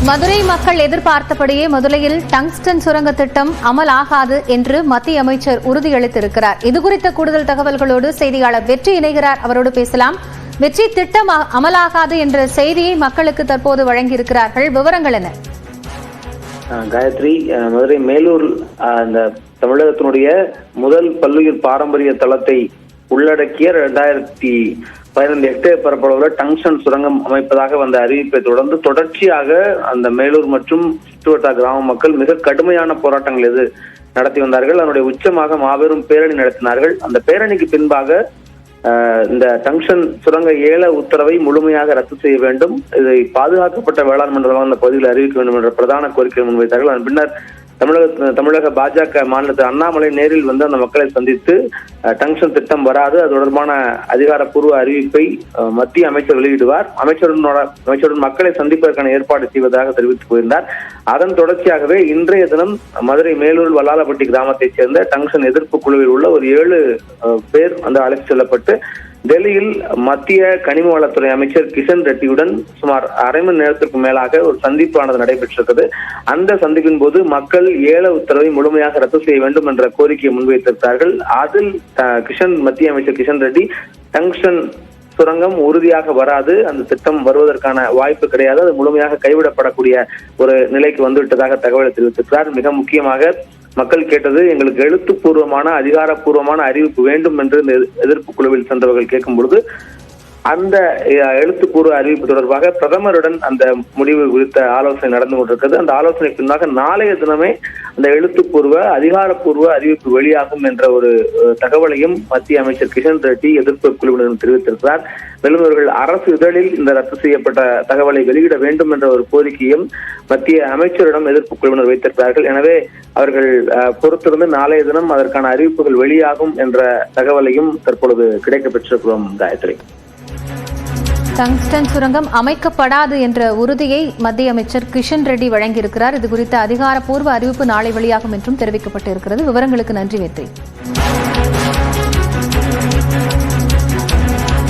மதுரை மக்கள் எதிர்பார்த்தபடியே முதலையில் டங்ஸ்டன் சுரங்க திட்டம் அமலாகாது என்று மத்திய அமைச்சர் உறுதியளித்திருக்கிறார். இதுகுறித்த கூடுதல் தகவல்களோடு செய்தியாளர் வெற்றி இணைகிறார். அவரோடு பேசலாம். வெற்றி, திட்டம் அமலாகாது என்ற செய்தியை மக்களுக்கு தற்போது வழங்கியிருக்கிறார்கள். விவரங்கள் என்ன? காயத்ரி, மதுரை மேலூர் அந்த தமிழகத்தினுடைய முதல் பல்லுயிர் பாரம்பரிய தளத்தை உள்ளடக்கிய 2015 ஹெக்டேர் பரப்பளவுல டங்ஸ்டன் சுரங்கம் அமைப்பதாக வந்த அறிவிப்பை தொடர்ச்சியாக அந்த மேலூர் மற்றும் சுற்றுவட்டார கிராம மக்கள் மிக கடுமையான போராட்டங்கள் நடத்தி வந்தார்கள். அதனுடைய உச்சமாக மாபெரும் பேரணி நடத்தினார்கள். அந்த பேரணிக்கு பின்பாக இந்த டங்ஸ்டன் சுரங்க ஏல உத்தரவை முழுமையாக ரத்து செய்ய வேண்டும், இதை பாதுகாக்கப்பட்ட வேளாண் மண்டலமாக அந்த பகுதியில் அறிவிக்க வேண்டும் என்ற பிரதான கோரிக்கையை முன்வைத்தார்கள். அதன் பின்னர் தமிழக பாஜக மாநில அண்ணாமலை நேரில் வந்து அந்த மக்களை சந்தித்து டங்ஸ்டன் திட்டம் வராது, அது தொடர்பான அதிகாரப்பூர்வ அறிவிப்பை மத்திய அமைச்சர் வெளியிடுவார், அமைச்சருடன் மக்களை சந்திப்பதற்கான ஏற்பாடு செய்வதாக தெரிவித்து போயிருந்தார். அதன் தொடர்ச்சியாகவே இன்றைய தினம் மதுரை மேலூர் வல்லாலப்பட்டி கிராமத்தைச் சேர்ந்த டங்ஸ்டன் எதிர்ப்பு குழுவில் உள்ள ஒரு 7 பேர் வந்து அழைத்து செல்லப்பட்டு டெல்லியில் மத்திய கனிம வளத்துறை அமைச்சர் கிஷன் ரெட்டியுடன் சுமார் அரை மணி நேரத்திற்கு மேலாக ஒரு சந்திப்பானது நடைபெற்றிருக்கிறது. அந்த சந்திப்பின் போது மக்கள் ஏல உத்தரவை முழுமையாக ரத்து செய்ய வேண்டும் என்ற கோரிக்கையை முன்வைத்திருக்கிறார்கள். அதில் மத்திய அமைச்சர் கிஷன் ரெட்டி டங்ஸ்டன் சுரங்கம் உறுதியாக வராது, அந்த திட்டம் வருவதற்கான வாய்ப்பு கிடையாது, அது முழுமையாக கைவிடப்படக்கூடிய ஒரு நிலைக்கு வந்துவிட்டதாக தகவலை தெரிவித்திருக்கிறார். மிக முக்கியமாக மக்கள் கேட்டது, எங்களுக்கு எழுத்துப்பூர்வமான அதிகாரப்பூர்வமான அறிவிப்பு வேண்டும் என்று இந்த எதிர்ப்பு குழுவில் சென்றவர்கள் கேட்கும் பொழுது அந்த எழுத்துப்பூர்வ அறிவிப்பு தொடர்பாக பிரதமருடன் அந்த முடிவு குறித்த ஆலோசனை நடந்து கொண்டிருக்கிறது. அந்த ஆலோசனை பின்னாக நாளைய தினமே அந்த எழுத்துப்பூர்வ அதிகாரப்பூர்வ அறிவிப்பு வெளியாகும் என்ற ஒரு தகவலையும் மத்திய அமைச்சர் கிஷன் ரெட்டி எதிர்ப்பு குழுவினரும் தெரிவித்திருக்கிறார். மேலும் இவர்கள் அரசு இதழில் இந்த ரத்து செய்யப்பட்ட தகவலை வெளியிட வேண்டும் என்ற ஒரு கோரிக்கையும் மத்திய அமைச்சரிடம் எதிர்ப்பு குழுவினர் வைத்திருக்கிறார்கள். எனவே அவர்கள் பொறுத்திருந்து நாளைய தினம் அதற்கான அறிவிப்புகள் வெளியாகும் என்ற தகவலையும் தற்பொழுது கிடைக்கப்பெற்றிருக்கிறோம். காயத்ரி, டங்ஸ்டன் சுரங்கம் அமைக்கப்படாது என்ற உறுதியை மத்திய அமைச்சர் கிஷன் ரெட்டி வழங்கியிருக்கிறார். இதுகுறித்த அதிகாரப்பூர்வ அறிவிப்பு நாளை வெளியாகும் என்றும் தெரிவிக்கப்பட்டிருக்கிறது. விவரங்களுக்கு நன்றி வெற்றி.